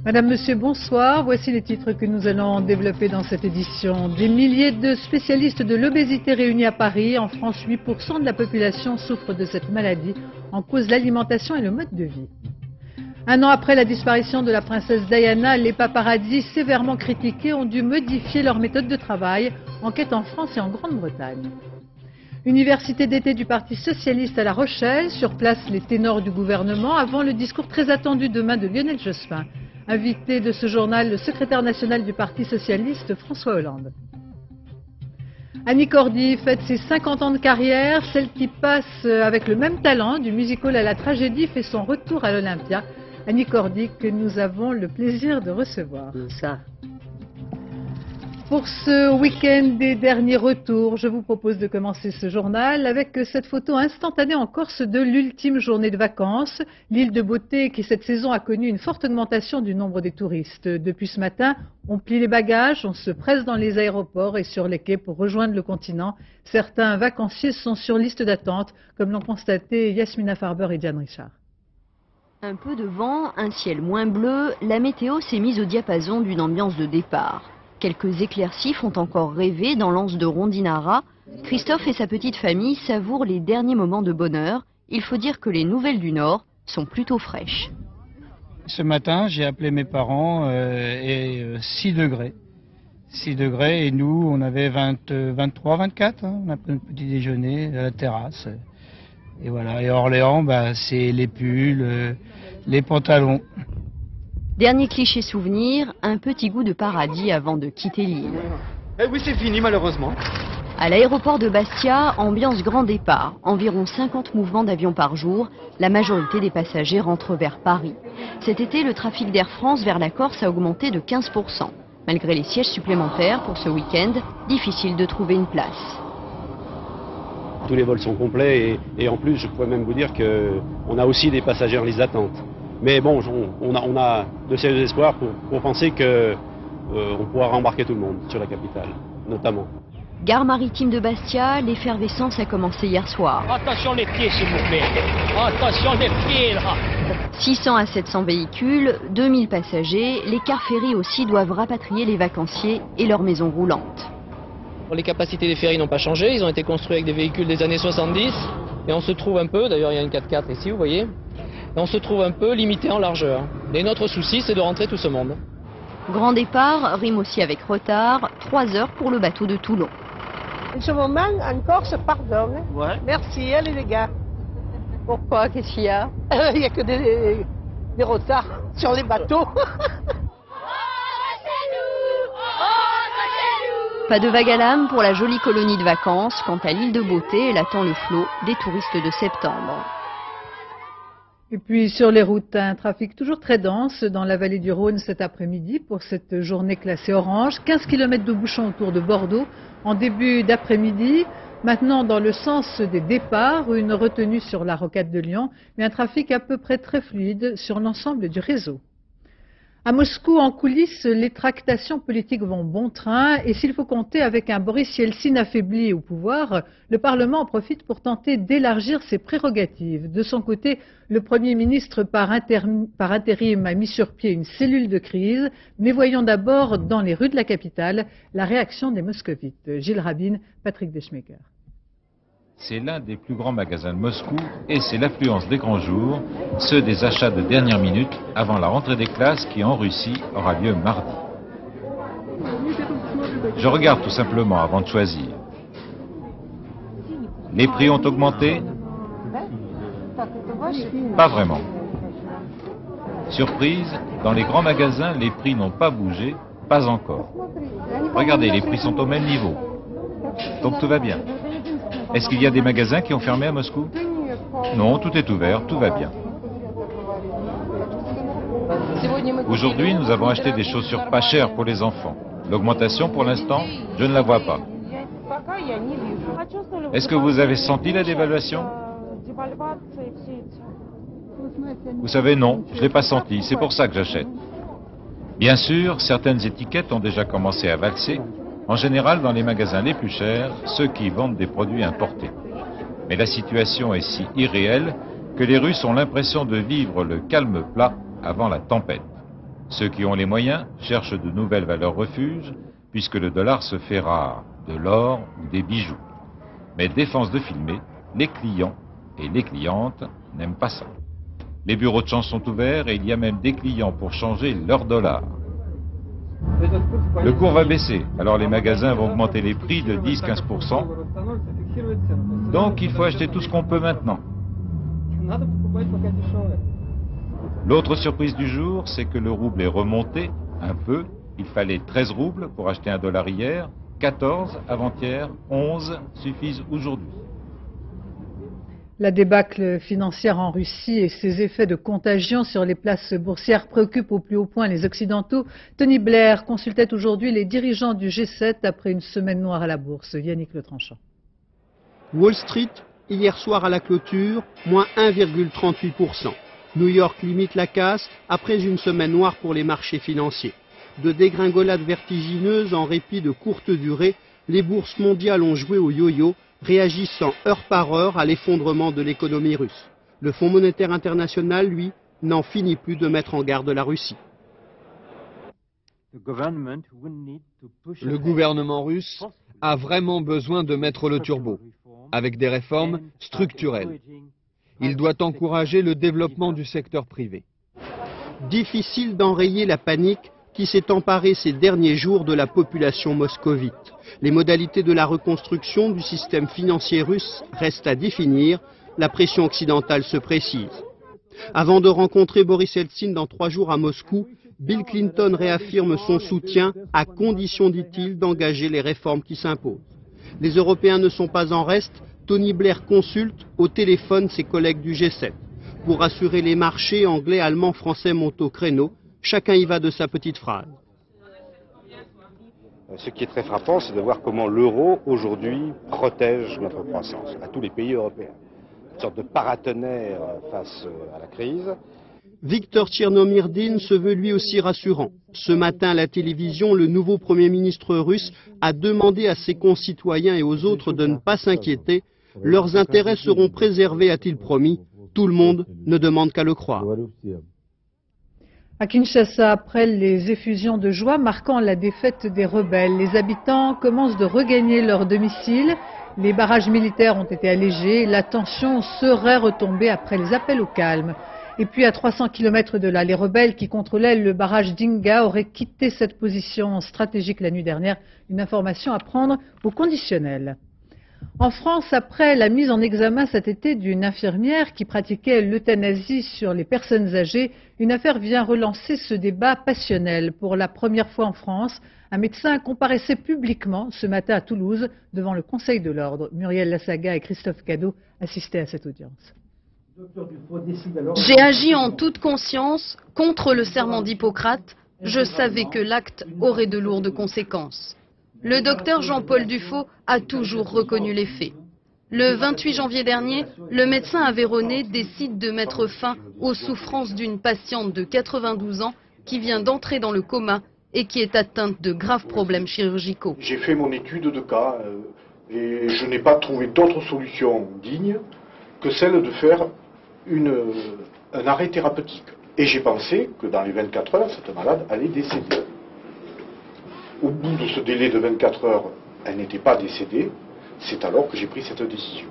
Madame, Monsieur, bonsoir. Voici les titres que nous allons développer dans cette édition. Des milliers de spécialistes de l'obésité réunis à Paris. En France, 8% de la population souffre de cette maladie. En cause l'alimentation et le mode de vie. Un an après la disparition de la princesse Diana, les paparazzis sévèrement critiqués ont dû modifier leur méthode de travail. Enquête en France et en Grande-Bretagne. Université d'été du Parti socialiste à La Rochelle. Sur place, les ténors du gouvernement avant le discours très attendu demain de Lionel Jospin. Invité de ce journal, le secrétaire national du Parti socialiste, François Hollande. Annie Cordy fête ses 50 ans de carrière. Celle qui passe avec le même talent du musical à la tragédie fait son retour à l'Olympia. Annie Cordy, que nous avons le plaisir de recevoir. Ça. Pour ce week-end des derniers retours, je vous propose de commencer ce journal avec cette photo instantanée en Corse de l'ultime journée de vacances. L'île de beauté qui cette saison a connu une forte augmentation du nombre des touristes. Depuis ce matin, on plie les bagages, on se presse dans les aéroports et sur les quais pour rejoindre le continent. Certains vacanciers sont sur liste d'attente, comme l'ont constaté Yasmina Farber et Diane Richard. Un peu de vent, un ciel moins bleu, la météo s'est mise au diapason d'une ambiance de départ. Quelques éclaircies font encore rêver dans l'anse de Rondinara. Christophe et sa petite famille savourent les derniers moments de bonheur. Il faut dire que les nouvelles du Nord sont plutôt fraîches. Ce matin, j'ai appelé mes parents et 6 degrés. 6 degrés et nous, on avait 23, 24. Hein, on a pris notre petit déjeuner à la terrasse. Et voilà. Et à Orléans, c'est les pulls, les pantalons. Dernier cliché souvenir, un petit goût de paradis avant de quitter l'île. Eh oui, c'est fini malheureusement. À l'aéroport de Bastia, ambiance grand départ. Environ 50 mouvements d'avions par jour. La majorité des passagers rentrent vers Paris. Cet été, le trafic d'Air France vers la Corse a augmenté de 15%. Malgré les sièges supplémentaires pour ce week-end, difficile de trouver une place. Tous les vols sont complets et en plus, je pourrais même vous dire qu'on a aussi des passagers en liste d'attente. Mais bon, on a de sérieux espoirs pour penser qu'on pourra rembarquer tout le monde sur la capitale, notamment. Gare maritime de Bastia, l'effervescence a commencé hier soir. Attention les pieds s'il vous plaît. Attention les pieds là. 600 à 700 véhicules, 2000 passagers. Les cars ferries aussi doivent rapatrier les vacanciers et leurs maisons roulantes. Les capacités des ferries n'ont pas changé. Ils ont été construits avec des véhicules des années 70. Et on se trouve un peu, d'ailleurs il y a une 4x4 ici, vous voyez. Et on se trouve un peu limité en largeur. Et notre souci, c'est de rentrer tout ce monde. Grand départ rime aussi avec retard, 3 heures pour le bateau de Toulon. En ce moment, en Corse, pardon. Ouais. Merci, allez les gars. Pourquoi? Qu'est-ce qu'il y a? Il n'y a que des retards sur les bateaux. Pas de vague à l'âme pour la jolie colonie de vacances. Quant à l'île de beauté, elle attend le flot des touristes de septembre. Et puis sur les routes, un trafic toujours très dense dans la vallée du Rhône cet après-midi pour cette journée classée orange. 15 km de bouchons autour de Bordeaux en début d'après-midi. Maintenant dans le sens des départs, une retenue sur la rocade de Lyon, mais un trafic à peu près très fluide sur l'ensemble du réseau. À Moscou, en coulisses, les tractations politiques vont bon train et s'il faut compter avec un Boris Yeltsin affaibli au pouvoir, le Parlement en profite pour tenter d'élargir ses prérogatives. De son côté, le Premier ministre par intérim a mis sur pied une cellule de crise, mais voyons d'abord dans les rues de la capitale la réaction des moscovites. Gilles Rabin, Patrick Deschmecker. C'est l'un des plus grands magasins de Moscou et c'est l'affluence des grands jours, ceux des achats de dernière minute avant la rentrée des classes qui en Russie aura lieu mardi. Je regarde tout simplement avant de choisir. Les prix ont augmenté? Pas vraiment. Surprise, dans les grands magasins, les prix n'ont pas bougé, pas encore. Regardez, les prix sont au même niveau. Donc tout va bien. Est-ce qu'il y a des magasins qui ont fermé à Moscou? Non, tout est ouvert, tout va bien. Aujourd'hui, nous avons acheté des chaussures pas chères pour les enfants. L'augmentation, pour l'instant, je ne la vois pas. Est-ce que vous avez senti la dévaluation? Vous savez, non, je ne l'ai pas senti, c'est pour ça que j'achète. Bien sûr, certaines étiquettes ont déjà commencé à valser, En général, dans les magasins les plus chers, ceux qui vendent des produits importés. Mais la situation est si irréelle que les Russes ont l'impression de vivre le calme plat avant la tempête. Ceux qui ont les moyens cherchent de nouvelles valeurs refuges, puisque le dollar se fait rare, de l'or ou des bijoux. Mais défense de filmer, les clients et les clientes n'aiment pas ça. Les bureaux de change sont ouverts et il y a même des clients pour changer leur dollar. Le cours va baisser, alors les magasins vont augmenter les prix de 10-15%. Donc il faut acheter tout ce qu'on peut maintenant. L'autre surprise du jour, c'est que le rouble est remonté un peu. Il fallait 13 roubles pour acheter un dollar hier, 14 avant-hier, 11 suffisent aujourd'hui. La débâcle financière en Russie et ses effets de contagion sur les places boursières préoccupent au plus haut point les Occidentaux. Tony Blair consultait aujourd'hui les dirigeants du G7 après une semaine noire à la bourse. Yannick Le Tranchant. Wall Street, hier soir à la clôture, moins 1,38%. New York limite la casse après une semaine noire pour les marchés financiers. De dégringolades vertigineuses en répit de courte durée, les bourses mondiales ont joué au yo-yo, réagissant heure par heure à l'effondrement de l'économie russe. Le Fonds monétaire international, lui, n'en finit plus de mettre en garde la Russie. Le gouvernement russe a vraiment besoin de mettre le turbo, avec des réformes structurelles. Il doit encourager le développement du secteur privé. Difficile d'enrayer la panique qui s'est emparée ces derniers jours de la population moscovite. Les modalités de la reconstruction du système financier russe restent à définir. La pression occidentale se précise. Avant de rencontrer Boris Eltsine dans 3 jours à Moscou, Bill Clinton réaffirme son soutien à condition, dit-il, d'engager les réformes qui s'imposent. Les Européens ne sont pas en reste. Tony Blair consulte au téléphone ses collègues du G7. Pour rassurer les marchés, anglais, allemands, français montent au créneau. Chacun y va de sa petite phrase. Ce qui est très frappant, c'est de voir comment l'euro, aujourd'hui, protège notre croissance à tous les pays européens. Une sorte de paratonnerre face à la crise. Viktor Tchernomyrdin se veut lui aussi rassurant. Ce matin à la télévision, le nouveau Premier ministre russe a demandé à ses concitoyens et aux autres de ne pas s'inquiéter. Leurs intérêts seront préservés, a-t-il promis. Tout le monde ne demande qu'à le croire. À Kinshasa, après les effusions de joie marquant la défaite des rebelles, les habitants commencent de regagner leur domicile. Les barrages militaires ont été allégés. La tension serait retombée après les appels au calme. Et puis à 300 km de là, les rebelles qui contrôlaient le barrage d'Inga auraient quitté cette position stratégique la nuit dernière. Une information à prendre au conditionnel. En France, après la mise en examen cet été d'une infirmière qui pratiquait l'euthanasie sur les personnes âgées, une affaire vient relancer ce débat passionnel. Pour la première fois en France, un médecin comparaissait publiquement ce matin à Toulouse devant le Conseil de l'Ordre. Muriel Lassaga et Christophe Cadeau assistaient à cette audience. J'ai agi en toute conscience contre le serment d'Hippocrate. Je savais que l'acte aurait de lourdes conséquences. Le docteur Jean-Paul Dufaux a toujours reconnu les faits. Le 28 janvier dernier, le médecin aveyronnais décide de mettre fin aux souffrances d'une patiente de 92 ans qui vient d'entrer dans le coma et qui est atteinte de graves problèmes chirurgicaux. J'ai fait mon étude de cas et je n'ai pas trouvé d'autre solution digne que celle de faire un arrêt thérapeutique. Et j'ai pensé que dans les 24 heures, cette malade allait décéder. Au bout de ce délai de 24 heures, elle n'était pas décédée. C'est alors que j'ai pris cette décision.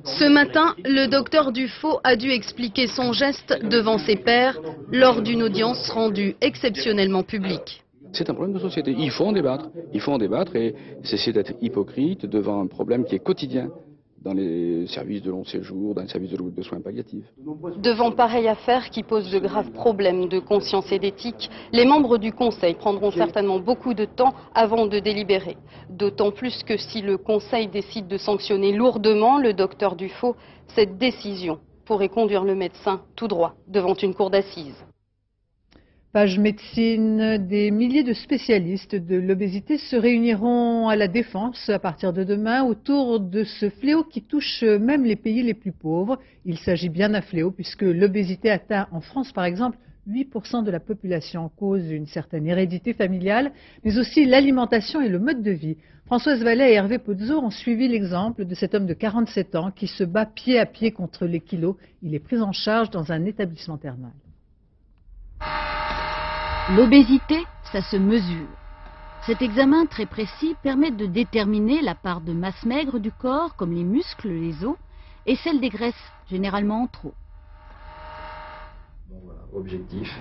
Ce matin, le docteur Dufaux a dû expliquer son geste devant ses pairs lors d'une audience rendue exceptionnellement publique. C'est un problème de société. Il faut en débattre. Il faut en débattre et cesser d'être hypocrite devant un problème qui est quotidien dans les services de long séjour, dans les services de soins palliatifs. Devant pareille affaire qui pose de graves problèmes de conscience et d'éthique, les membres du Conseil prendront certainement beaucoup de temps avant de délibérer. D'autant plus que si le Conseil décide de sanctionner lourdement le docteur Dufaux, cette décision pourrait conduire le médecin tout droit devant une cour d'assises. Page médecine, des milliers de spécialistes de l'obésité se réuniront à la Défense à partir de demain autour de ce fléau qui touche même les pays les plus pauvres. Il s'agit bien d'un fléau puisque l'obésité atteint en France par exemple 8% de la population, en cause une certaine hérédité familiale, mais aussi l'alimentation et le mode de vie. Françoise Vallet et Hervé Pozzo ont suivi l'exemple de cet homme de 47 ans qui se bat pied à pied contre les kilos. Il est pris en charge dans un établissement thermal. L'obésité, ça se mesure. Cet examen très précis permet de déterminer la part de masse maigre du corps, comme les muscles, les os, et celle des graisses, généralement trop. Bon, voilà, objectif,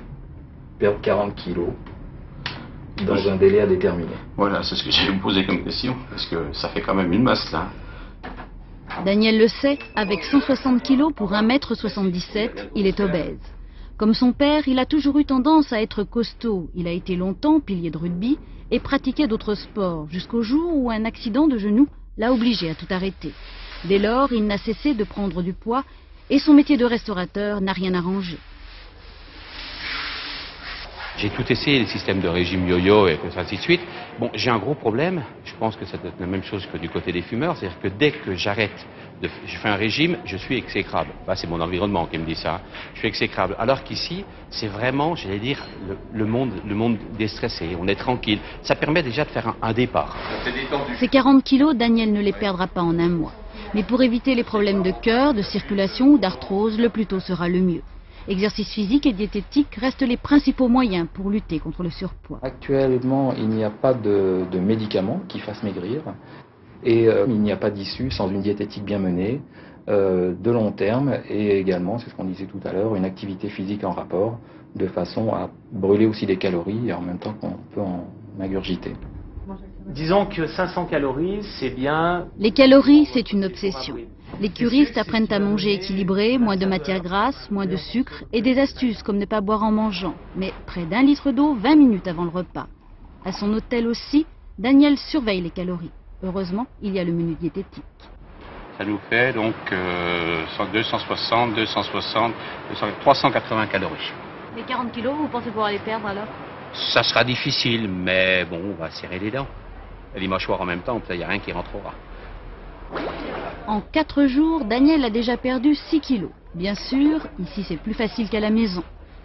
perdre 40 kilos dans un délai à déterminer. Voilà, c'est ce que j'ai me poser comme question, parce que ça fait quand même une masse là. Daniel le sait, avec 160 kilos pour 1,77 m, il est obèse. Comme son père, il a toujours eu tendance à être costaud. Il a été longtemps pilier de rugby et pratiquait d'autres sports, jusqu'au jour où un accident de genou l'a obligé à tout arrêter. Dès lors, il n'a cessé de prendre du poids et son métier de restaurateur n'a rien arrangé. J'ai tout essayé, les systèmes de régime yo-yo et ainsi de suite. Bon, j'ai un gros problème, je pense que c'est la même chose que du côté des fumeurs, c'est-à-dire que dès que je fais un régime, je suis exécrable. Enfin, c'est mon environnement qui me dit ça. Je suis exécrable. Alors qu'ici, c'est vraiment, j'allais dire, le monde déstressé. On est tranquille. Ça permet déjà de faire un départ. Ces 40 kilos, Daniel ne les perdra pas en un mois. Mais pour éviter les problèmes de cœur, de circulation ou d'arthrose, le plus tôt sera le mieux. Exercice physique et diététique restent les principaux moyens pour lutter contre le surpoids. Actuellement, il n'y a pas de médicaments qui fassent maigrir. Et il n'y a pas d'issue sans une diététique bien menée, de long terme, et également, c'est ce qu'on disait tout à l'heure, une activité physique en rapport, de façon à brûler aussi des calories et en même temps qu'on peut en ingurgiter. Disons que 500 calories, c'est bien... Les calories, c'est une obsession. Les curistes apprennent à manger équilibré, moins de matière grasse, moins de sucre, et des astuces comme ne pas boire en mangeant, mais près d'1 litre d'eau 20 minutes avant le repas. À son hôtel aussi, Daniel surveille les calories. Heureusement, il y a le menu diététique. Ça nous fait donc 380 calories. Les 40 kilos, vous pensez pouvoir les perdre alors? Ça sera difficile, mais bon, on va serrer les dents. Et les mâchoires en même temps, il n'y a rien qui rentrera. En 4 jours, Daniel a déjà perdu 6 kilos. Bien sûr, ici c'est plus facile qu'à la maison.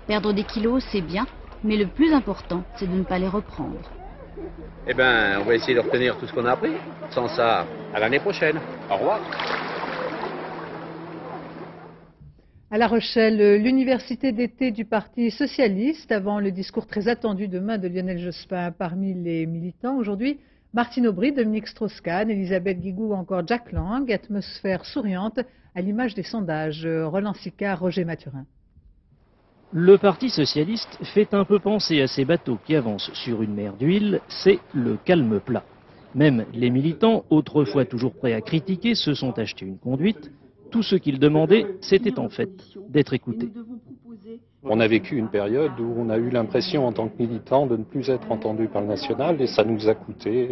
Perdre des kilos, c'est bien, mais le plus important, c'est de ne pas les reprendre. Eh bien, on va essayer de retenir tout ce qu'on a appris. Sans ça, à l'année prochaine. Au revoir. À La Rochelle, l'université d'été du Parti socialiste, avant le discours très attendu demain de Lionel Jospin parmi les militants. Aujourd'hui, Martine Aubry, Dominique Strauss-Kahn, Elisabeth Guigou ou encore Jack Lang. Atmosphère souriante à l'image des sondages. Roland Sicard, Roger Mathurin. Le Parti socialiste fait un peu penser à ces bateaux qui avancent sur une mer d'huile, c'est le calme plat. Même les militants, autrefois toujours prêts à critiquer, se sont achetés une conduite. Tout ce qu'ils demandaient, c'était en fait d'être écoutés. On a vécu une période où on a eu l'impression en tant que militant de ne plus être entendu par le national et ça nous a coûté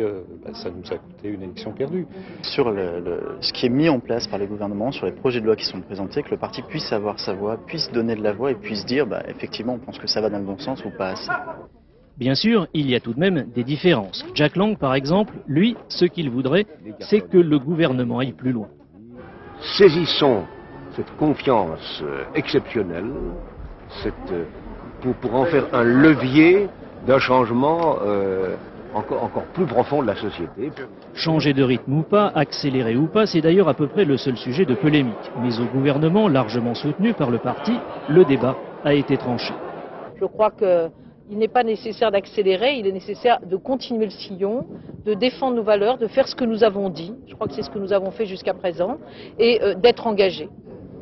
une élection perdue. Sur ce qui est mis en place par les gouvernements, sur les projets de loi qui sont présentés, que le parti puisse avoir sa voix, puisse donner de la voix et puisse dire effectivement on pense que ça va dans le bon sens ou pas assez. Bien sûr, il y a tout de même des différences. Jack Lang, par exemple, lui, ce qu'il voudrait, c'est que le gouvernement aille plus loin. Saisissons cette confiance exceptionnelle pour en faire un levier d'un changement encore plus profond de la société. Changer de rythme ou pas, accélérer ou pas, c'est d'ailleurs à peu près le seul sujet de polémique. Mais au gouvernement, largement soutenu par le parti, le débat a été tranché. Je crois qu'il n'est pas nécessaire d'accélérer, il est nécessaire de continuer le sillon, de défendre nos valeurs, de faire ce que nous avons dit, je crois que c'est ce que nous avons fait jusqu'à présent, et d'être engagés.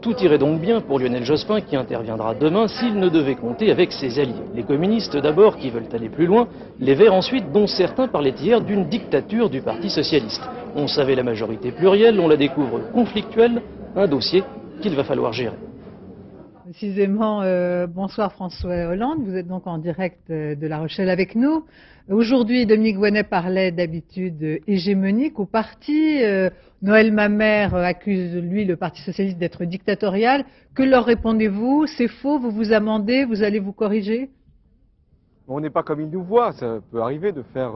Tout irait donc bien pour Lionel Jospin qui interviendra demain s'il ne devait compter avec ses alliés. Les communistes d'abord qui veulent aller plus loin, les Verts ensuite dont certains parlaient hier d'une dictature du Parti socialiste. On savait la majorité plurielle, on la découvre conflictuelle, un dossier qu'il va falloir gérer. Précisément, bonsoir François Hollande, vous êtes donc en direct de La Rochelle avec nous. Aujourd'hui, Dominique Voynet parlait d'habitude hégémonique au parti. Noël Mamère accuse, lui, le Parti socialiste d'être dictatorial. Que leur répondez-vous? C'est faux, vous vous amendez, vous allez vous corriger? On n'est pas comme ils nous voient, ça peut arriver de faire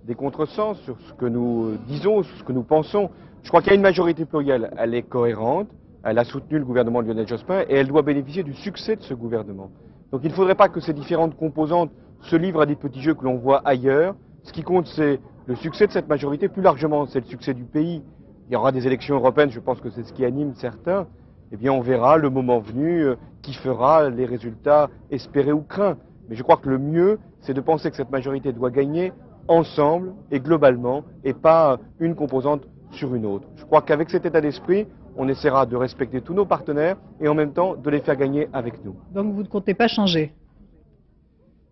des contresens sur ce que nous disons, sur ce que nous pensons. Je crois qu'il y a une majorité plurielle, elle est cohérente. Elle a soutenu le gouvernement de Lionel Jospin et elle doit bénéficier du succès de ce gouvernement. Donc il ne faudrait pas que ces différentes composantes se livrent à des petits jeux que l'on voit ailleurs. Ce qui compte, c'est le succès de cette majorité, plus largement, c'est le succès du pays. Il y aura des élections européennes, je pense que c'est ce qui anime certains. Eh bien, on verra le moment venu qui fera les résultats espérés ou craints. Mais je crois que le mieux, c'est de penser que cette majorité doit gagner ensemble et globalement, et pas une composante sur une autre. Je crois qu'avec cet état d'esprit, on essaiera de respecter tous nos partenaires et en même temps de les faire gagner avec nous. Donc vous ne comptez pas changer?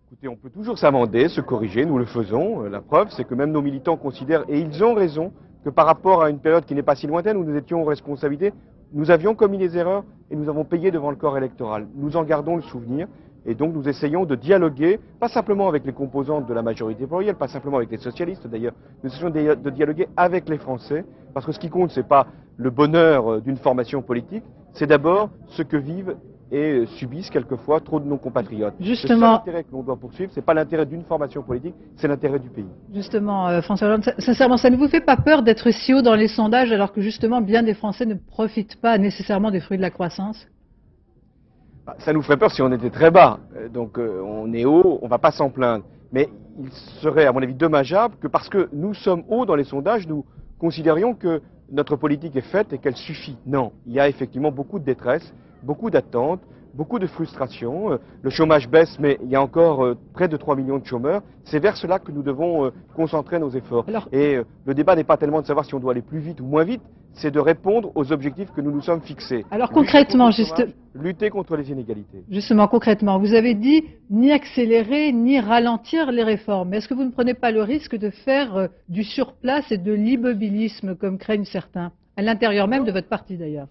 Écoutez, on peut toujours s'amender, se corriger, nous le faisons. La preuve, c'est que même nos militants considèrent, et ils ont raison, que par rapport à une période qui n'est pas si lointaine où nous étions aux responsabilités, nous avions commis des erreurs et nous avons payé devant le corps électoral. Nous en gardons le souvenir et donc nous essayons de dialoguer, pas simplement avec les composantes de la majorité plurielle, pas simplement avec les socialistes d'ailleurs, nous essayons de dialoguer avec les Français, parce que ce qui compte, ce n'est pas le bonheur d'une formation politique, c'est d'abord ce que vivent et subissent quelquefois trop de nos compatriotes. Justement, le seul intérêt que l'on doit poursuivre, ce n'est pas l'intérêt d'une formation politique, c'est l'intérêt du pays. Justement, François Hollande, sincèrement, ça ne vous fait pas peur d'être si haut dans les sondages alors que justement bien des Français ne profitent pas nécessairement des fruits de la croissance? Ça nous ferait peur si on était très bas. Donc on est haut, on ne va pas s'en plaindre. Mais il serait, à mon avis, dommageable que parce que nous sommes hauts dans les sondages, nous considérions que notre politique est faite et qu'elle suffit. Non, il y a effectivement beaucoup de détresse, beaucoup d'attentes, beaucoup de frustration. Le chômage baisse, mais il y a encore près de 3 millions de chômeurs. C'est vers cela que nous devons concentrer nos efforts. Et le débat n'est pas tellement de savoir si on doit aller plus vite ou moins vite, c'est de répondre aux objectifs que nous nous sommes fixés. Alors concrètement, lutter contre les inégalités. Justement, concrètement, vous avez dit ni accélérer ni ralentir les réformes. Mais est-ce que vous ne prenez pas le risque de faire du surplace et de l'immobilisme comme craignent certains, à l'intérieur même de votre parti d'ailleurs?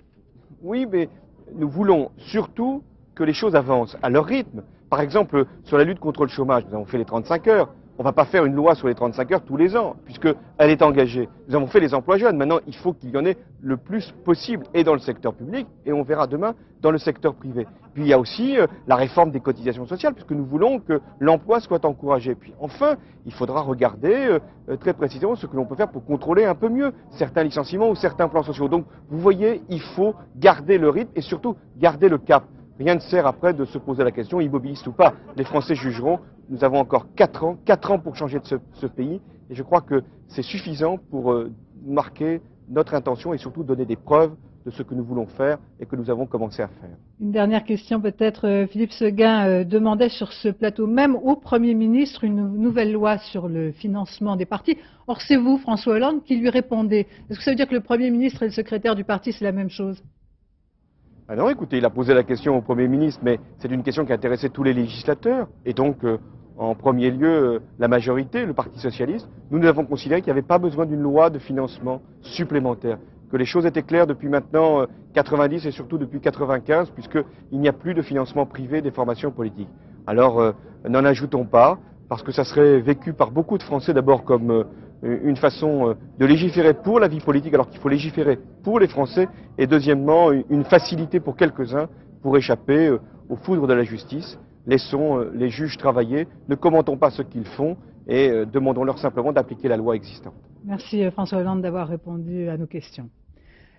Oui, mais nous voulons surtout que les choses avancent à leur rythme. Par exemple, sur la lutte contre le chômage, nous avons fait les 35 heures. On ne va pas faire une loi sur les 35 heures tous les ans, puisqu'elle est engagée. Nous avons fait les emplois jeunes. Maintenant, il faut qu'il y en ait le plus possible, et dans le secteur public, et on verra demain dans le secteur privé. Puis il y a aussi la réforme des cotisations sociales, puisque nous voulons que l'emploi soit encouragé. Puis enfin, il faudra regarder très précisément ce que l'on peut faire pour contrôler un peu mieux certains licenciements ou certains plans sociaux. Donc, vous voyez, il faut garder le rythme et surtout garder le cap. Rien ne sert après de se poser la question, immobiliste ou pas. Les Français jugeront. Nous avons encore 4 ans pour changer de ce pays. Et je crois que c'est suffisant pour marquer notre intention et surtout donner des preuves de ce que nous voulons faire et que nous avons commencé à faire. Une dernière question peut-être. Philippe Séguin demandait sur ce plateau même au Premier ministre une nouvelle loi sur le financement des partis. Or c'est vous, François Hollande, qui lui répondez. Est-ce que ça veut dire que le Premier ministre et le secrétaire du parti, c'est la même chose? Ah non, écoutez, il a posé la question au Premier ministre, mais c'est une question qui intéressait tous les législateurs. Et donc, en premier lieu, la majorité, le Parti socialiste, nous avons considéré qu'il n'y avait pas besoin d'une loi de financement supplémentaire, que les choses étaient claires depuis maintenant 90 et surtout depuis 95, puisqu'il n'y a plus de financement privé des formations politiques. Alors, n'en ajoutons pas, parce que ça serait vécu par beaucoup de Français d'abord comme une façon de légiférer pour la vie politique, alors qu'il faut légiférer pour les Français, et deuxièmement, une facilité pour quelques-uns pour échapper aux foudres de la justice. Laissons les juges travailler, ne commentons pas ce qu'ils font et demandons-leur simplement d'appliquer la loi existante. Merci François Hollande d'avoir répondu à nos questions.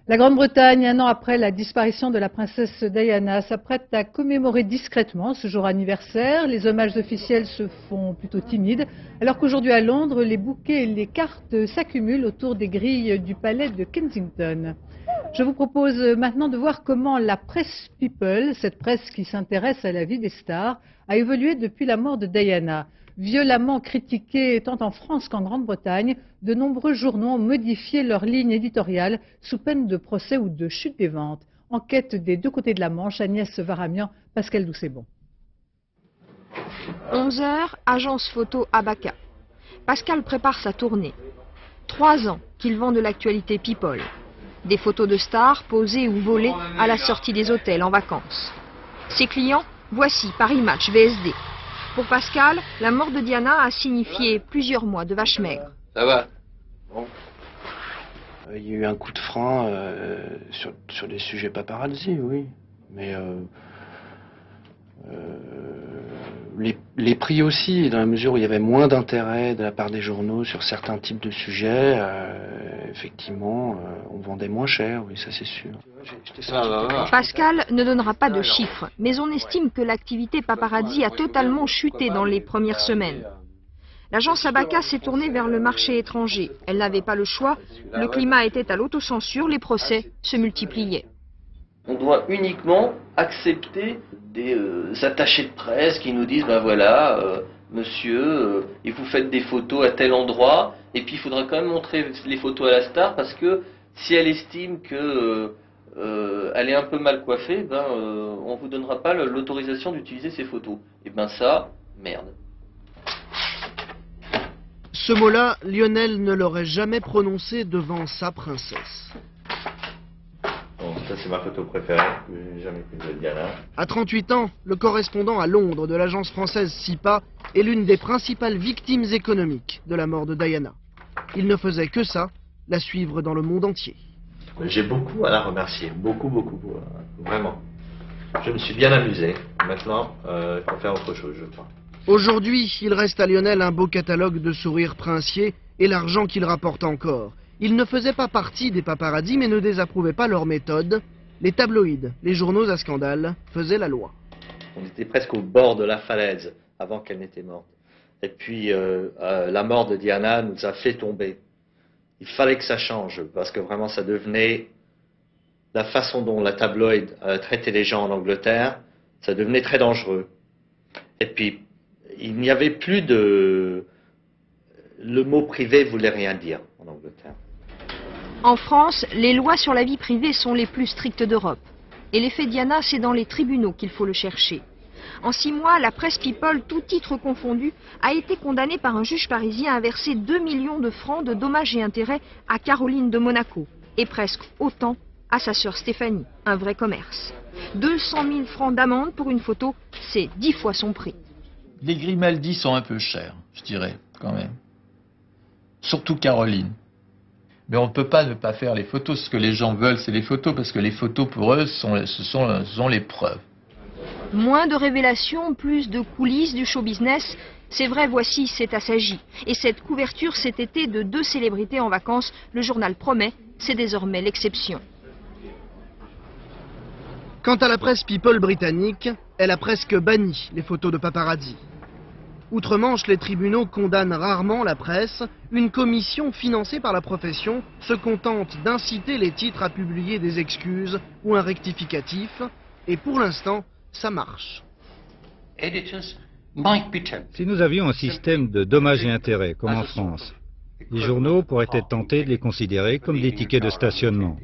La Grande-Bretagne, un an après la disparition de la princesse Diana, s'apprête à commémorer discrètement ce jour anniversaire. Les hommages officiels se font plutôt timides, alors qu'aujourd'hui à Londres, les bouquets et les cartes s'accumulent autour des grilles du palais de Kensington. Je vous propose maintenant de voir comment la presse People, cette presse qui s'intéresse à la vie des stars, a évolué depuis la mort de Diana. Violemment critiquée tant en France qu'en Grande-Bretagne, de nombreux journaux ont modifié leur ligne éditoriale sous peine de procès ou de chute des ventes. Enquête des deux côtés de la Manche, Agnès Varamian, Pascal Doucet-Bon. 11h, agence photo Abaca. Pascal prépare sa tournée. 3 ans qu'il vend de l'actualité People. Des photos de stars posées ou volées à la sortie des hôtels en vacances. Ses clients, voici Paris Match VSD. Pour Pascal, la mort de Diana a signifié plusieurs mois de vache maigre. Ça va? Bon. Il y a eu un coup de frein sur des sujets paparazzi, oui. Mais Les prix aussi, dans la mesure où il y avait moins d'intérêt de la part des journaux sur certains types de sujets, effectivement, on vendait moins cher, oui, ça c'est sûr. Pascal ne donnera pas de chiffres, mais on estime que l'activité paparazzi a totalement chuté dans les premières semaines. L'agence Abacca s'est tournée vers le marché étranger. Elle n'avait pas le choix, le climat était à l'autocensure, les procès se multipliaient. On doit uniquement accepter des attachés de presse qui nous disent, ben voilà, monsieur, et vous faites des photos à tel endroit, et puis il faudra quand même montrer les photos à la star, parce que si elle estime que elle est un peu mal coiffée, ben on vous donnera pas l'autorisation d'utiliser ces photos. Et ben ça, merde. Ce mot-là, Lionel ne l'aurait jamais prononcé devant sa princesse. Bon, ça c'est ma photo préférée, que j'ai jamais prise de Diana. À 38 ans, le correspondant à Londres de l'agence française SIPA est l'une des principales victimes économiques de la mort de Diana. Il ne faisait que ça, la suivre dans le monde entier. J'ai beaucoup à la remercier, beaucoup, vraiment. Je me suis bien amusé. Maintenant, il faut faire autre chose, je crois. Aujourd'hui, il reste à Lionel un beau catalogue de sourires princiers et l'argent qu'il rapporte encore. Il ne faisait pas partie des paparazzis, mais ne désapprouvait pas leur méthode. Les tabloïds, les journaux à scandale, faisaient la loi. On était presque au bord de la falaise avant qu'elle n'était morte. Et puis, la mort de Diana nous a fait tomber. Il fallait que ça change, parce que vraiment, ça devenait la façon dont la tabloïd traitait les gens en Angleterre, ça devenait très dangereux. Et puis, il n'y avait plus de... Le mot privé voulait rien dire en Angleterre. En France, les lois sur la vie privée sont les plus strictes d'Europe. Et l'effet Diana, c'est dans les tribunaux qu'il faut le chercher. En 6 mois, la presse People, tout titre confondu, a été condamnée par un juge parisien à verser 2 millions de francs de dommages et intérêts à Caroline de Monaco. Et presque autant à sa sœur Stéphanie, un vrai commerce. 200 000 francs d'amende pour une photo, c'est 10 fois son prix. Les Grimaldi sont un peu chers, je dirais, quand même. Surtout Caroline. Mais on ne peut pas ne pas faire les photos. Ce que les gens veulent, c'est les photos, parce que les photos, pour eux, ce sont les preuves. Moins de révélations, plus de coulisses du show business. C'est vrai, voici, c'est assagi. Et cette couverture cet été de 2 célébrités en vacances, le journal promet, c'est désormais l'exception. Quant à la presse People britannique, elle a presque banni les photos de paparazzi. Outre-Manche, les tribunaux condamnent rarement la presse. Une commission financée par la profession se contente d'inciter les titres à publier des excuses ou un rectificatif. Et pour l'instant, ça marche. Si nous avions un système de dommages et intérêts, comme en France, les journaux pourraient être tentés de les considérer comme des tickets de stationnement.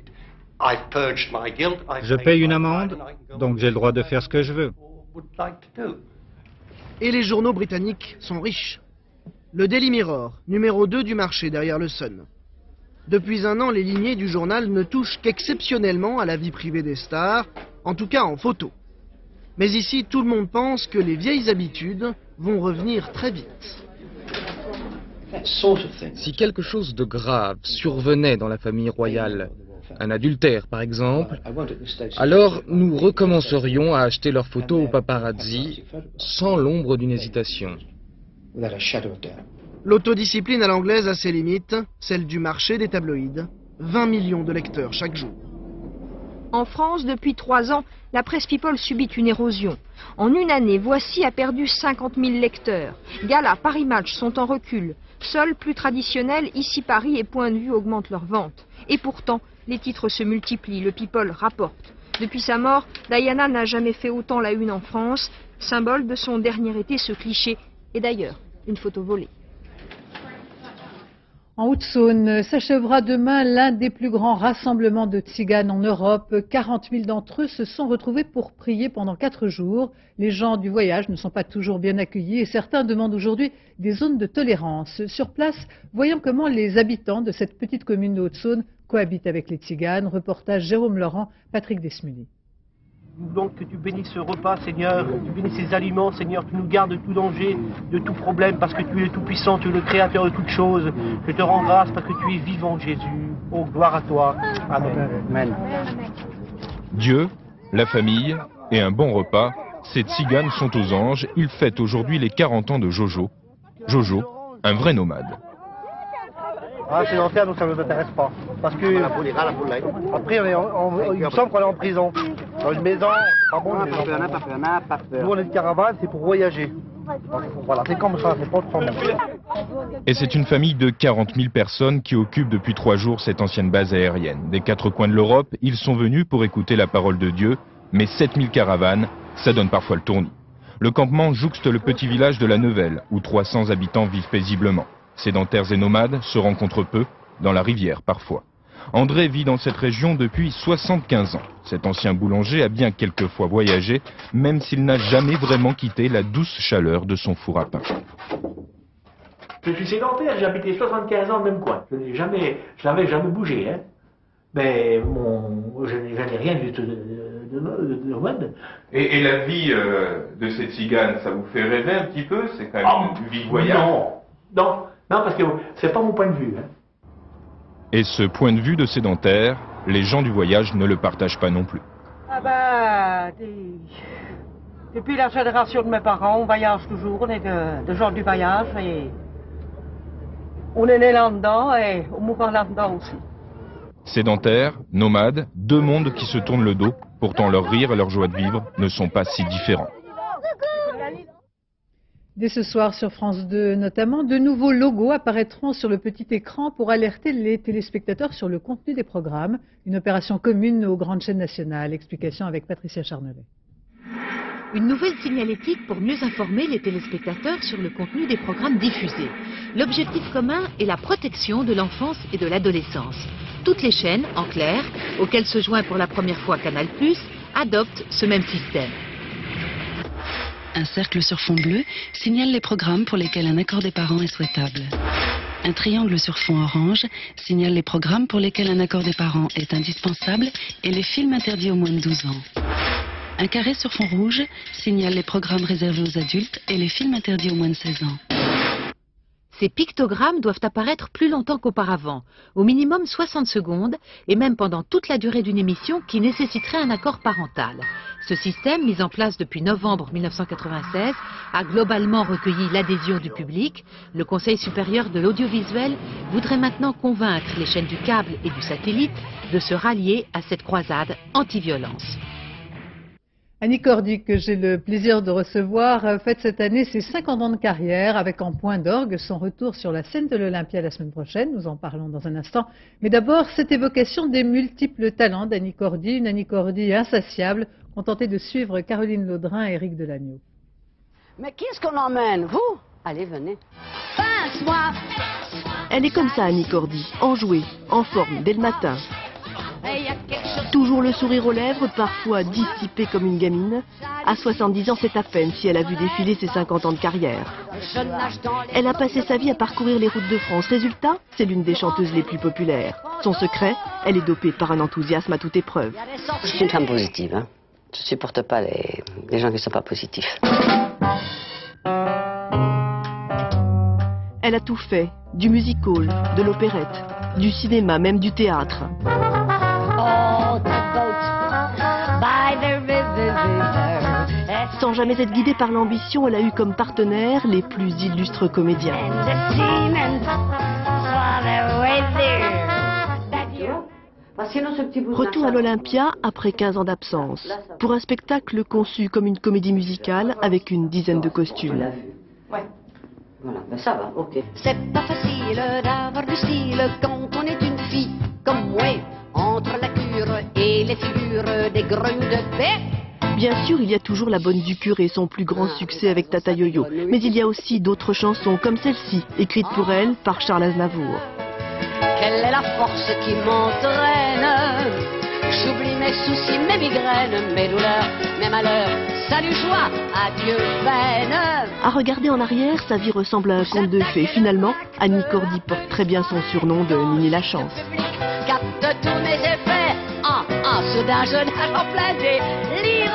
Je paye une amende, donc j'ai le droit de faire ce que je veux. Et les journaux britanniques sont riches. Le Daily Mirror, numéro 2 du marché derrière le Sun. Depuis 1 an, les lignées du journal ne touchent qu'exceptionnellement à la vie privée des stars, en tout cas en photo. Mais ici, tout le monde pense que les vieilles habitudes vont revenir très vite. Si quelque chose de grave survenait dans la famille royale, un adultère par exemple, alors nous recommencerions à acheter leurs photos aux paparazzi sans l'ombre d'une hésitation. L'autodiscipline à l'anglaise a ses limites, celle du marché des tabloïds. 20 millions de lecteurs chaque jour. En France, depuis 3 ans, la presse People subit une érosion. En une année, Voici a perdu 50 000 lecteurs. Gala, Paris Match sont en recul. Seuls, plus traditionnels, Ici Paris et Point de Vue augmentent leurs ventes. Et pourtant, les titres se multiplient, le People rapporte. Depuis sa mort, Diana n'a jamais fait autant la une en France, symbole de son dernier été, ce cliché. Et d'ailleurs, une photo volée. En Haute-Saône, s'achèvera demain l'un des plus grands rassemblements de tziganes en Europe. 40 000 d'entre eux se sont retrouvés pour prier pendant 4 jours. Les gens du voyage ne sont pas toujours bien accueillis et certains demandent aujourd'hui des zones de tolérance. Sur place, voyons comment les habitants de cette petite commune de Haute-Saône cohabitent avec les tziganes. Reportage Jérôme Laurent, Patrick Desmully. Nous voulons que tu bénisses ce repas, Seigneur, que tu bénisses ces aliments, Seigneur, que tu nous gardes de tout danger, de tout problème, parce que tu es le Tout-Puissant, tu es le Créateur de toutes choses. Je te rends grâce parce que tu es vivant, Jésus. Oh, gloire à toi. Amen. Dieu, la famille et un bon repas, Ces tziganes sont aux anges, ils fêtent aujourd'hui les 40 ans de Jojo. Jojo, un vrai nomade. Ah, sédentaire, nous, ça ne nous intéresse pas. Parce que après, il me semble qu'on est en prison. Dans une maison, pas bon. Nous, on est de caravane, c'est pour voyager. Donc, voilà, c'est comme ça, c'est pas autrement. Et c'est une famille de 40 000 personnes qui occupe depuis 3 jours cette ancienne base aérienne. Des 4 coins de l'Europe, ils sont venus pour écouter la parole de Dieu, mais 7000 caravanes, ça donne parfois le tournis. Le campement jouxte le petit village de la Neuvelle, où 300 habitants vivent paisiblement. Sédentaires et nomades se rencontrent peu, dans la rivière parfois. André vit dans cette région depuis 75 ans. Cet ancien boulanger a bien quelquefois voyagé, même s'il n'a jamais vraiment quitté la douce chaleur de son four à pain. Je suis sédentaire, j'ai habité 75 ans dans le même coin. Je n'avais jamais bougé. Hein. Mais je n'ai rien du tout de nomade. Et la vie de ces tziganes, ça vous fait rêver un petit peu? C'est quand même une vie de voyage? Non, parce que c'est pas mon point de vue. Hein. Et ce point de vue de sédentaire, les gens du voyage ne le partagent pas non plus. Ah ben, depuis la génération de mes parents, on voyage toujours, on est de gens du voyage et on est né là-dedans et on mourra là-dedans aussi. Sédentaires, nomades, deux mondes qui se tournent le dos, pourtant leur rire et leur joie de vivre ne sont pas si différents. Dès ce soir sur France 2 notamment, de nouveaux logos apparaîtront sur le petit écran pour alerter les téléspectateurs sur le contenu des programmes. Une opération commune aux grandes chaînes nationales. Explication avec Patricia Charnelet. Une nouvelle signalétique pour mieux informer les téléspectateurs sur le contenu des programmes diffusés. L'objectif commun est la protection de l'enfance et de l'adolescence. Toutes les chaînes, en clair, auxquelles se joint pour la première fois Canal+, adoptent ce même système. Un cercle sur fond bleu signale les programmes pour lesquels un accord des parents est souhaitable. Un triangle sur fond orange signale les programmes pour lesquels un accord des parents est indispensable et les films interdits aux moins de 12 ans. Un carré sur fond rouge signale les programmes réservés aux adultes et les films interdits aux moins de 16 ans. Ces pictogrammes doivent apparaître plus longtemps qu'auparavant, au minimum 60 secondes, et même pendant toute la durée d'une émission qui nécessiterait un accord parental. Ce système, mis en place depuis novembre 1996, a globalement recueilli l'adhésion du public. Le Conseil supérieur de l'audiovisuel voudrait maintenant convaincre les chaînes du câble et du satellite de se rallier à cette croisade anti-violence. Annie Cordy, que j'ai le plaisir de recevoir, fête cette année ses 50 ans de carrière avec en point d'orgue son retour sur la scène de l'Olympia la semaine prochaine. Nous en parlons dans un instant. Mais d'abord, cette évocation des multiples talents d'Annie Cordy, une Annie Cordy insatiable, ont tenté de suivre Caroline Laudrin et Éric Delagneau. Mais qu'est-ce qu'on emmène, vous? Allez, venez. Pince-moi! Elle est comme ça, Annie Cordy, enjouée, en forme, dès le matin. Toujours le sourire aux lèvres, parfois dissipée comme une gamine. À 70 ans, c'est à peine si elle a vu défiler ses 50 ans de carrière. Elle a passé sa vie à parcourir les routes de France. Résultat, c'est l'une des chanteuses les plus populaires. Son secret, elle est dopée par un enthousiasme à toute épreuve. Je suis une femme positive, hein. Je supporte pas les gens qui ne sont pas positifs. Elle a tout fait, du music-hall, de l'opérette, du cinéma, même du théâtre. Sans jamais être guidée par l'ambition, elle a eu comme partenaires les plus illustres comédiens. Retour à l'Olympia après 15 ans d'absence, pour un spectacle conçu comme une comédie musicale avec une dizaine de costumes. Voilà, ben ça va, ok. C'est pas facile d'avoir du style quand on est une fille comme moi, entre la cure et les figures des grognes de paix. Bien sûr, il y a toujours La Bonne du Curé, son plus grand succès avec Tata Yo-Yo. Mais il y a aussi d'autres chansons comme celle-ci, écrite pour elle par Charles Aznavour. Quelle est la force qui m'entraîne? J'oublie mes soucis, mes migraines, mes douleurs, mes malheurs. Salut joie, adieu peine. À regarder en arrière, sa vie ressemble à un conte de fées. Finalement, Annie Cordy porte très bien son surnom de Nini la Chance. Capte tous mes effets, soudain je nage en plein délire,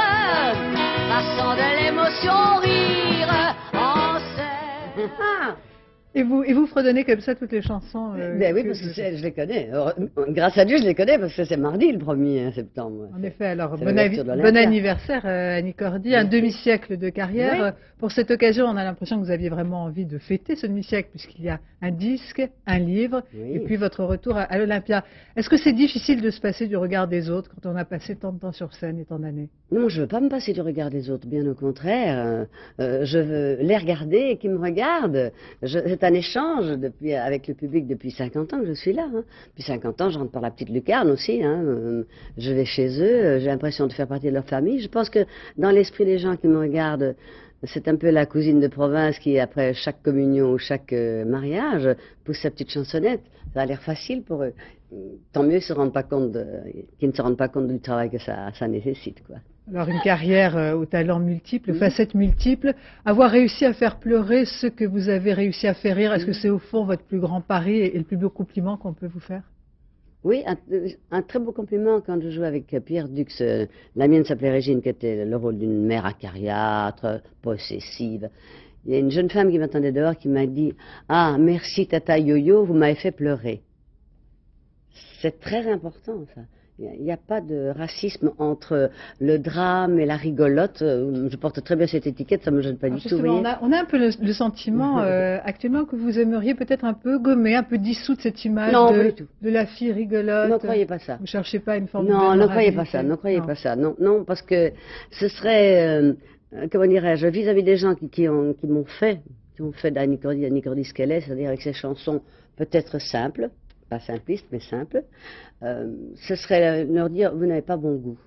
passant de l'émotion au rire, en scène. Et vous fredonnez comme ça toutes les chansons Ben oui, parce que je les connais. Alors, grâce à Dieu, je les connais parce que c'est mardi le 1er septembre. En effet, alors bon anniversaire Annie Cordy, un demi-siècle de carrière. Oui. Pour cette occasion, on a l'impression que vous aviez vraiment envie de fêter ce demi-siècle puisqu'il y a un disque, un livre et puis votre retour à l'Olympia. Est-ce que c'est difficile de se passer du regard des autres quand on a passé tant de temps sur scène et tant d'années? Non, je ne veux pas me passer du regard des autres, bien au contraire. Je veux les regarder et qu'ils me regardent. C'est un échange avec le public depuis 50 ans que je suis là. Depuis 50 ans, je rentre par la petite lucarne aussi. Je vais chez eux, j'ai l'impression de faire partie de leur famille. Je pense que dans l'esprit des gens qui me regardent, c'est un peu la cousine de province qui, après chaque communion ou chaque mariage, pousse sa petite chansonnette. Ça a l'air facile pour eux. Tant mieux qu'ils ne se rendent pas compte du travail que ça nécessite, quoi. Alors une carrière aux talents multiples, facettes multiples, avoir réussi à faire pleurer ceux que vous avez réussi à faire rire, est-ce que c'est au fond votre plus grand pari et le plus beau compliment qu'on peut vous faire? Oui, un très beau compliment quand je jouais avec Pierre Dux. La mienne s'appelait Régine, qui était le rôle d'une mère acariâtre, possessive. Il y a une jeune femme qui m'attendait dehors qui m'a dit « Ah, merci Tata Yo-Yo, vous m'avez fait pleurer ». C'est très important ça. Il n'y a pas de racisme entre le drame et la rigolote. Je porte très bien cette étiquette, ça ne me gêne pas du tout. On a un peu le sentiment actuellement que vous aimeriez peut-être un peu gommer, un peu dissoudre cette image de la fille rigolote. Ne croyez pas ça. Vous ne cherchez pas une forme de... Non, ne croyez pas ça, ne croyez pas ça. Non, parce que ce serait, comment dirais-je, vis-à-vis des gens qui m'ont fait d'Annie Cordy ce qu'elle est, c'est-à-dire avec ses chansons peut-être simples, pas simpliste, mais simple, ce serait leur dire, vous n'avez pas bon goût.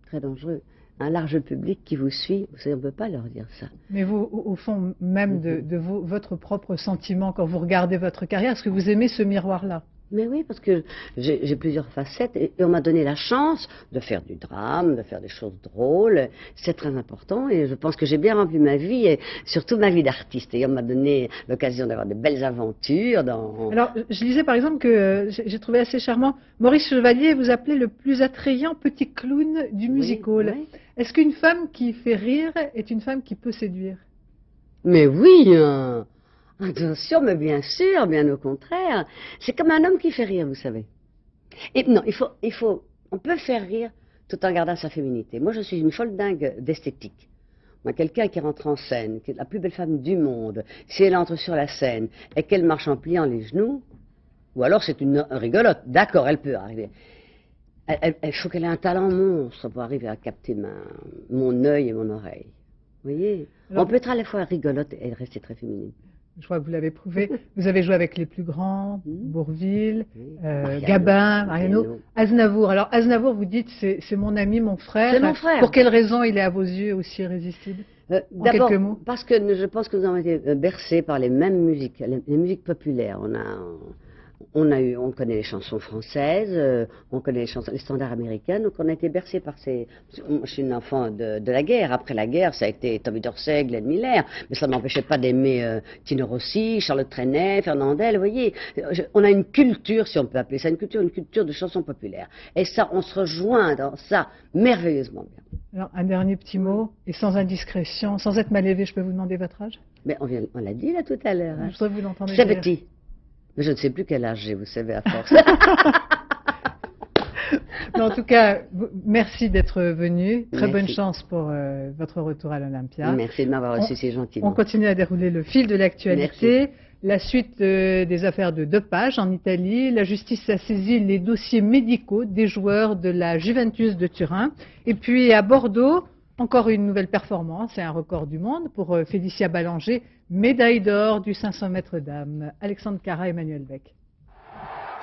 Très dangereux. Un large public qui vous suit, vous savez, on ne peut pas leur dire ça. Mais vous, au fond même de votre propre sentiment, quand vous regardez votre carrière, est-ce que vous aimez ce miroir-là? Mais oui, parce que j'ai plusieurs facettes et on m'a donné la chance de faire du drame, de faire des choses drôles. C'est très important et je pense que j'ai bien rempli ma vie et surtout ma vie d'artiste. Et on m'a donné l'occasion d'avoir de belles aventures. Alors, je lisais par exemple que j'ai trouvé assez charmant, Maurice Chevalier vous appelait le plus attrayant petit clown du music-hall. Oui. Est-ce qu'une femme qui fait rire est une femme qui peut séduire? Mais oui, attention, mais bien sûr, bien au contraire. C'est comme un homme qui fait rire, vous savez. Et non, on peut faire rire tout en gardant sa féminité. Moi, je suis une folle dingue d'esthétique. Moi, quelqu'un qui rentre en scène, qui est la plus belle femme du monde, si elle entre sur la scène et qu'elle marche en pliant les genoux, ou alors c'est une rigolote, d'accord, elle peut arriver. Il faut qu'elle ait un talent monstre pour arriver à capter mon œil et mon oreille. Vous voyez? Alors, on peut être à la fois rigolote et rester très féminine. Je crois que vous l'avez prouvé. Vous avez joué avec les plus grands, Bourvil, Gabin, Mariano, Aznavour. Alors Aznavour, vous dites, c'est mon ami, mon frère. C'est mon frère. Pour quelle raison il est à vos yeux aussi irrésistible? D'abord, parce que je pense que nous avons été bercés par les mêmes musiques, les musiques populaires. On connaît les chansons françaises, on connaît les standards américains, donc on a été bercés par ces... Je suis une enfant de la guerre. Après la guerre, ça a été Tommy Dorsey, Glenn Miller, mais ça ne m'empêchait pas d'aimer Tino Rossi, Charlotte Trenet, Fernandel, vous voyez. On a une culture, si on peut appeler ça une culture de chansons populaires. Et ça, on se rejoint dans ça merveilleusement bien. Alors, un dernier petit mot, et sans indiscrétion, sans être mal élevé, je peux vous demander votre âge? Mais on l'a dit là tout à l'heure. Je voudrais vous l'entendre. C'est petit. Mais je ne sais plus quel âge j'ai, vous savez, à force. Mais en tout cas, merci d'être venu. Très bonne chance pour votre retour à l'Olympia. Merci de m'avoir reçu si gentiment. On continue à dérouler le fil de l'actualité. La suite des affaires de dopage en Italie. La justice a saisi les dossiers médicaux des joueurs de la Juventus de Turin. Et puis à Bordeaux, encore une nouvelle performance et un record du monde pour Félicia Ballanger, médaille d'or du 500 mètres dames. Alexandre Cara, Emmanuel Beck.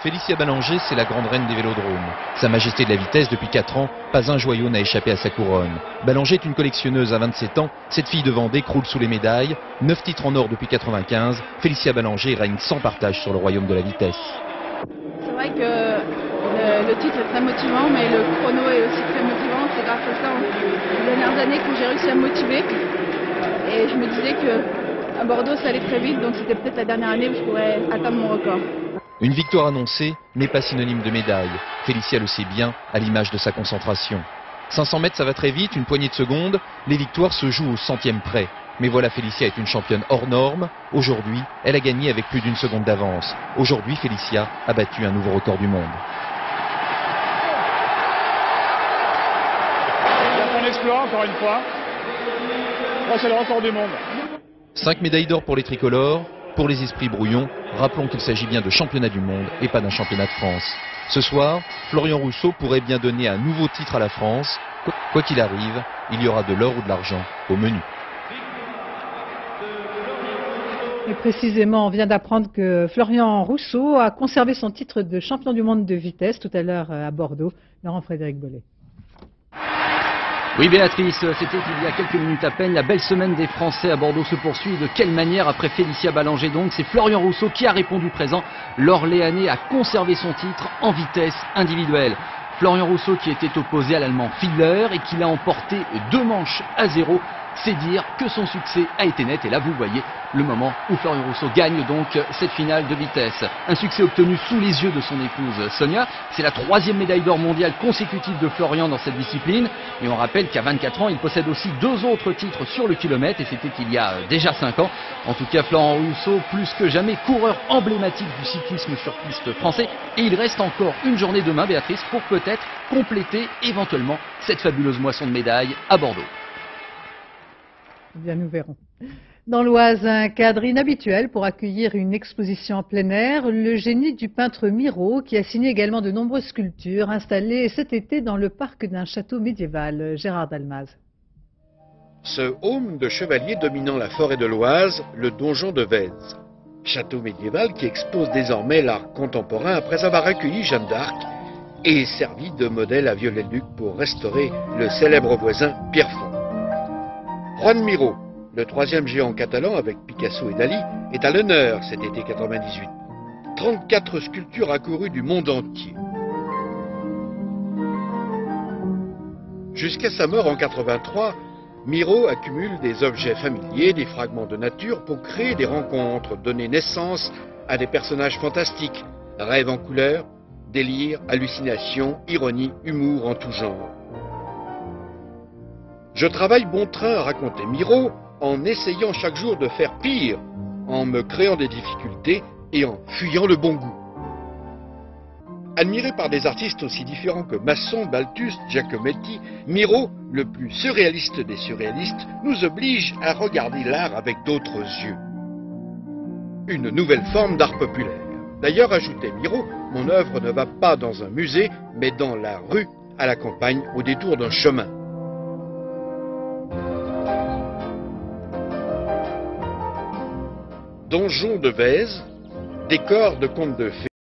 Félicia Ballanger, c'est la grande reine des vélodromes. Sa majesté de la vitesse, depuis 4 ans, pas un joyau n'a échappé à sa couronne. Ballanger est une collectionneuse à 27 ans. Cette fille de Vendée croule sous les médailles. 9 titres en or depuis 95. Félicia Ballanger règne sans partage sur le royaume de la vitesse. C'est vrai que le titre est très motivant, mais le chrono est aussi très motivant. C'est grâce à ça, les dernières années, que j'ai réussi à me motiver. Et je me disais qu'à Bordeaux, ça allait très vite, donc c'était peut-être la dernière année où je pourrais atteindre mon record. Une victoire annoncée n'est pas synonyme de médaille. Félicia le sait bien, à l'image de sa concentration. 500 mètres, ça va très vite, une poignée de secondes. Les victoires se jouent au centième près. Mais voilà, Félicia est une championne hors norme. Aujourd'hui, elle a gagné avec plus d'1 seconde d'avance. Aujourd'hui, Félicia a battu un nouveau record du monde. On explore encore une fois. Là, c'est le record du monde. 5 médailles d'or pour les tricolores. Pour les esprits brouillons, rappelons qu'il s'agit bien de championnat du monde et pas d'un championnat de France. Ce soir, Florian Rousseau pourrait bien donner un nouveau titre à la France. Quoi qu'il arrive, il y aura de l'or ou de l'argent au menu. Et précisément, on vient d'apprendre que Florian Rousseau a conservé son titre de champion du monde de vitesse tout à l'heure à Bordeaux. Laurent-Frédéric Bollet. Oui Béatrice, c'était il y a quelques minutes à peine. La belle semaine des Français à Bordeaux se poursuit. De quelle manière? Après Félicia Ballanger donc, c'est Florian Rousseau qui a répondu présent. L'Orléanais a conservé son titre en vitesse individuelle. Florian Rousseau qui était opposé à l'Allemand Fiedler et qui l'a emporté 2 manches à 0. C'est dire que son succès a été net. Et là vous voyez le moment où Florian Rousseau gagne donc cette finale de vitesse. Un succès obtenu sous les yeux de son épouse Sonia. C'est la 3e médaille d'or mondiale consécutive de Florian dans cette discipline. Et on rappelle qu'à 24 ans, il possède aussi 2 autres titres sur le kilomètre. Et c'était il y a déjà 5 ans. En tout cas, Florian Rousseau, plus que jamais, coureur emblématique du cyclisme sur piste français. Et il reste encore une journée demain, Béatrice, pour peut-être compléter éventuellement cette fabuleuse moisson de médailles à Bordeaux. Bien, nous verrons. Dans l'Oise, un cadre inhabituel pour accueillir une exposition en plein air, le génie du peintre Miro, qui a signé également de nombreuses sculptures installées cet été dans le parc d'un château médiéval. Gérard Dalmaz. Ce home de chevalier dominant la forêt de l'Oise, le donjon de Vèze. Château médiéval qui expose désormais l'art contemporain après avoir accueilli Jeanne d'Arc et servi de modèle à Viollet-le-Duc pour restaurer le célèbre voisin Pierrefonds. Juan Miro, le 3e géant catalan avec Picasso et Dali, est à l'honneur cet été 98. 34 sculptures accourues du monde entier. Jusqu'à sa mort en 83, Miro accumule des objets familiers, des fragments de nature pour créer des rencontres, donner naissance à des personnages fantastiques, rêves en couleurs, délire, hallucination, ironie, humour en tout genre. Je travaille bon train à raconter Miro en essayant chaque jour de faire pire, en me créant des difficultés et en fuyant le bon goût. Admiré par des artistes aussi différents que Masson, Balthus, Giacometti, Miro, le plus surréaliste des surréalistes, nous oblige à regarder l'art avec d'autres yeux. Une nouvelle forme d'art populaire. D'ailleurs, ajoutait Miro, mon œuvre ne va pas dans un musée, mais dans la rue, à la campagne, au détour d'un chemin. Donjon de Vèze, décor de contes de fées.